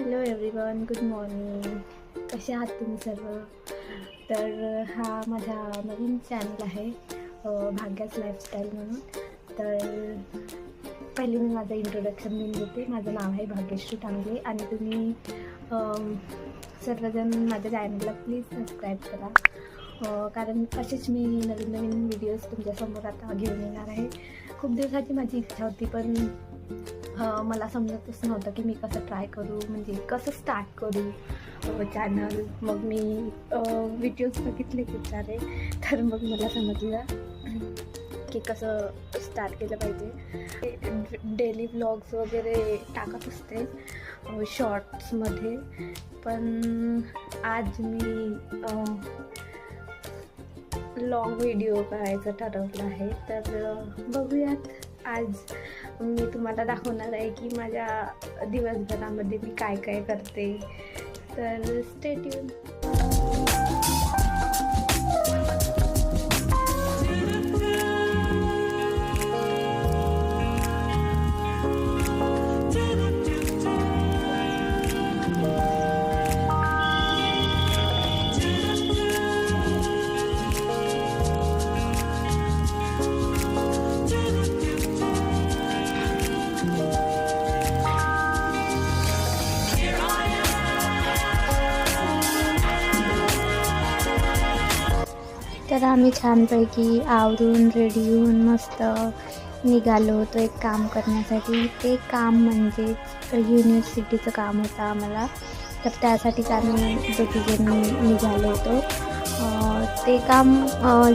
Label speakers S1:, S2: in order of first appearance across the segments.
S1: Hello everyone, good morning. कसे आहात तुम्ही सर्व? तर हा माझा नवीन चॅनल आहे भाग्यास लाईफस्टाईल म्हणून. तर पहिले मी माझं इंट्रोडक्शन देऊन देते. माझं नाव आहे भाग्यश्री टांगे आणि तुम्ही सर्वजण माझ्या चॅनलला प्लीज सबस्क्राईब करा, कारण असेच मी नवीन नवीन व्हिडिओज तुमच्यासमोर आता घेऊन येणार आहे. खूप दिवसाची माझी इच्छा होती, पण मला समजतच नव्हतं की मी कसं ट्राय करू, म्हणजे कसं स्टार्ट करू चॅनल. मग मी व्हिडिओज बघितले खूप सारे, तर मग मला समजलं की कसं स्टार्ट केलं पाहिजे. डेली व्लॉग्स वगैरे टाकत असते शॉर्ट्समध्ये, पण आज मी लॉंग व्हिडिओ करायचं ठरवलं आहे. तर बघूयात, आज मी तुम्हाला दाखवणार आहे की माझ्या दिवसभरामध्ये मी काय काय करते. तर स्टे ट्यून. तर आम्ही छानपैकी आवरून रेडी होऊन मस्त निघालो होतो एक काम करण्यासाठी. ते काम म्हणजेच युनिव्हर्सिटीचं काम होतं आम्हाला, तर त्यासाठीच आम्ही दोघीजण निघालो होतो. ते काम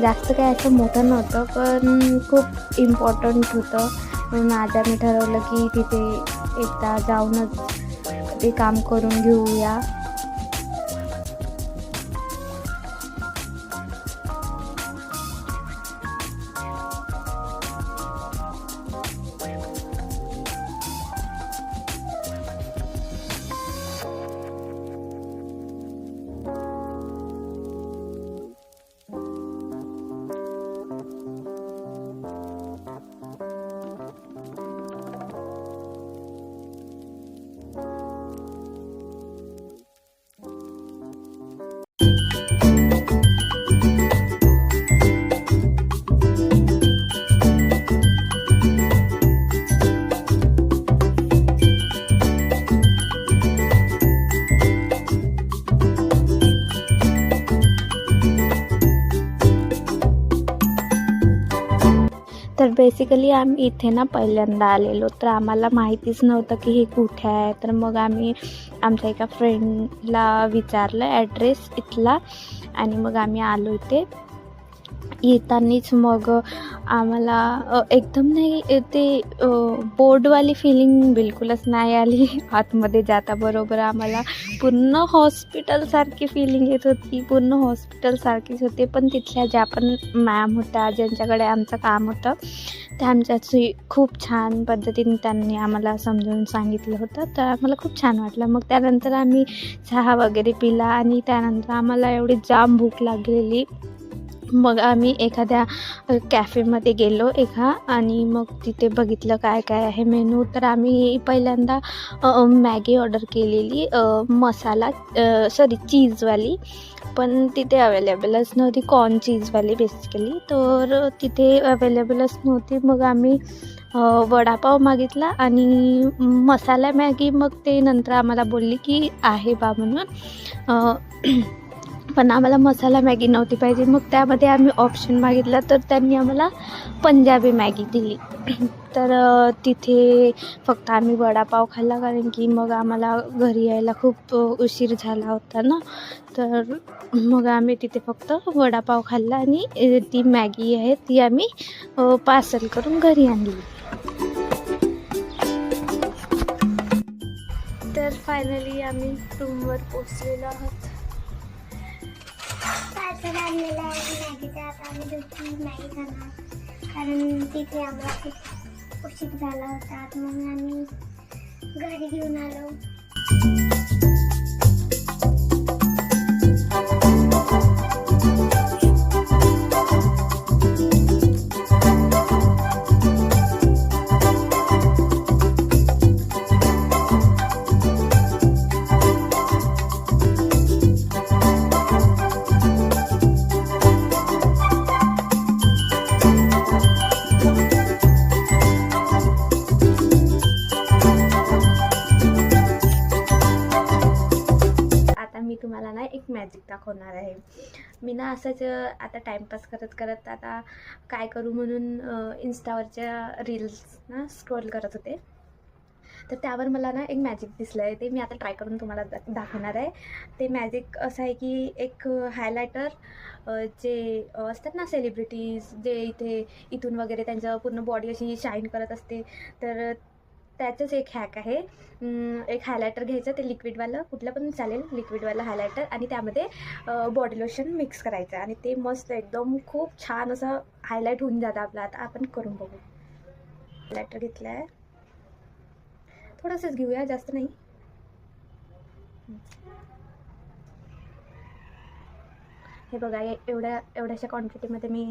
S1: जास्त काय असं मोठं नव्हतं, पण खूप इम्पॉर्टंट होतं. म्हणून आज आम्ही ठरवलं की तिथे एकदा जाऊनच ते काम करून घेऊया. तर बेसिकली आम्ही इथे ना पहिल्यांदा आलेलो, तर आम्हाला माहितीच नव्हतं की हे कुठे आहे. तर मग आम्ही आमच्या एका फ्रेंडला विचारलं ॲड्रेस इथला, आणि मग आम्ही आलो इथे. येतानीच मग आम्हाला एकदम नाही ते बोर्डवाली फिलिंग बिलकुलच नाही आली. आतमध्ये जाता बरोबर आम्हाला पूर्ण हॉस्पिटलसारखी फिलिंग येत होती, पूर्ण हॉस्पिटलसारखीच होते. पण तिथल्या ज्या पण मॅम होत्या, ज्यांच्याकडे आमचं काम होतं, त्या आमच्याशी खूप छान पद्धतीने त्यांनी आम्हाला समजावून सांगितलं होतं. तर आम्हाला खूप छान वाटलं. मग त्यानंतर आम्ही चहा वगैरे पिला, आणि त्यानंतर आम्हाला एवढी जाम भूक लागलेली. मग आम्ही एखाद्या कॅफेमध्ये गेलो आणि मग तिथे बघितलं काय काय आहे मेनू. तर आम्ही पहिल्यांदा मॅगी ऑर्डर केलेली, मसाला चीजवाली, पण तिथे अवेलेबलच नव्हती. कॉर्न चीजवाली बेसिकली, तर तिथे अवेलेबलच नव्हती. मग आम्ही वडापाव मागितला आणि मसाला मॅगी. मग ते नंतर आम्हाला बोलली की आहे बा म्हणून, पण आम्हाला मसाला मॅगी नव्हती पाहिजे. मग त्यामध्ये आम्ही ऑप्शन मागितला, तर त्यांनी आम्हाला पंजाबी मॅगी दिली. तर तिथे फक्त आम्ही वडापाव खाल्ला, कारण की मग आम्हाला घरी यायला खूप उशीर झाला होता ना. तर मग आम्ही तिथे फक्त वडापाव खाल्ला, आणि ती मॅगी आहे ती आम्ही पार्सल करून घरी आणली. तर फायनली आम्ही रूमवर पोचलेलो आहोत.
S2: पार्सल आणलेलं आहे मॅगीचं. आता आम्ही दुसरी मॅगी खाणार, कारण तिथे आम्हाला खूप उशीर झाला होता, म्हणून आम्ही घरी घेऊन आलो.
S1: तुम्हाला ना एक मॅजिक दाखवणार आहे. मी ना असंच आता टाईमपास करत करत आता काय करू म्हणून इन्स्टावरच्या रील्स ना स्क्रोल करत होते. तर त्यावर मला ना एक मॅजिक दिसलं आहे, ते मी आता ट्राय करून तुम्हाला दाखवणार आहे. ते मॅजिक असं आहे की एक हायलायटर जे असतात ना सेलिब्रिटीज, जे इथून वगैरे त्यांचं पूर्ण बॉडी अशी शाईन करत असते, तर त्याचंच एक हॅक आहे. एक हायलायटर घ्यायचं, ते लिक्विडवालं कुठलं पण चालेल, लिक्विडवालं हायलायटर, आणि त्यामध्ये बॉडी लोशन मिक्स करायचं आणि ते मस्त एकदम खूप छान असं हायलाईट होऊन जातं आपलं. आता आपण करून बघू. हायलायटर घेतलं आहे, थोडंसंच घेऊया, जास्त नाही. हे बघा, एवढ्याशा क्वांटिटीमध्ये मी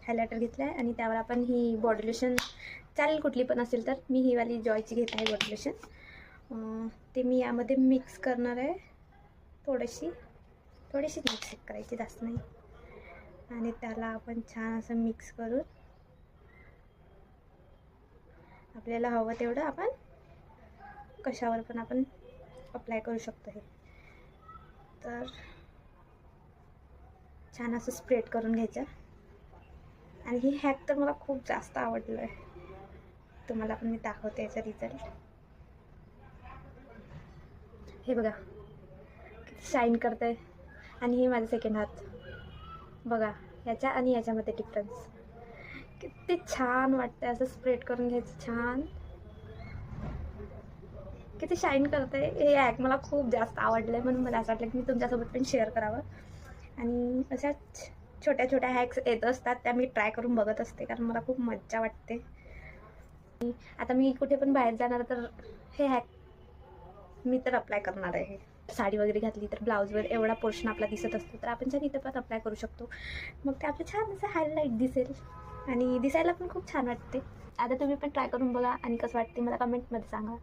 S1: हायलायटर घेतलं आहे आणि त्यावर आपण ही बॉडी लोशन चालेल कुठली पण असेल, तर मी ही वाली जॉयची घेत आहे बॉडी लोशन. ते मी यामध्ये मिक्स करणार आहे. थोडीशी मिक्स करायची, जास्त नाही. आणि त्याला आपण छान असं मिक्स करून आपल्याला हवं तेवढं आपण कशावर पण आपण अप्लाय करू शकतो. हे तर छान असं स्प्रेड करून घ्यायचं. आणि ही हॅक तर मला खूप जास्त आवडलं आहे. तुम्हाला पण मी दाखवते याचा रिझल्ट. हे बघा किती शाईन करत आहे. आणि हे माझं सेकंड हात बघा, याच्या आणि याच्यामध्ये डिफरन्स किती छान वाटतं. असं स्प्रेड करून घ्यायचं, छान किती शाईन करते. हे हॅक मला खूप जास्त आवडलं आहे, म्हणून मला असं वाटलं की मी तुमच्यासोबत पण शेअर करावं. आणि अशा छोट्या छोट्या हॅक्स येत असतात, त्या मी ट्राय करून बघत असते, कारण मला खूप मज्जा वाटते. आता मी कुठे पण बाहेर जाणार तर हे हॅक मी तर अप्लाय करणार आहे. साडी वगैरे घातली तर ब्लाऊजवर एवढा पोर्शन आपला दिसत असतो, तर आपण छान इथं पण अप्लाय करू शकतो. मग ते आपलं छान असं हायलाईट दिसेल आणि दिसायला पण खूप छान वाटते. आता तुम्ही पण ट्राय करून बघा आणि कसं वाटते मला कमेंटमध्ये सांगा.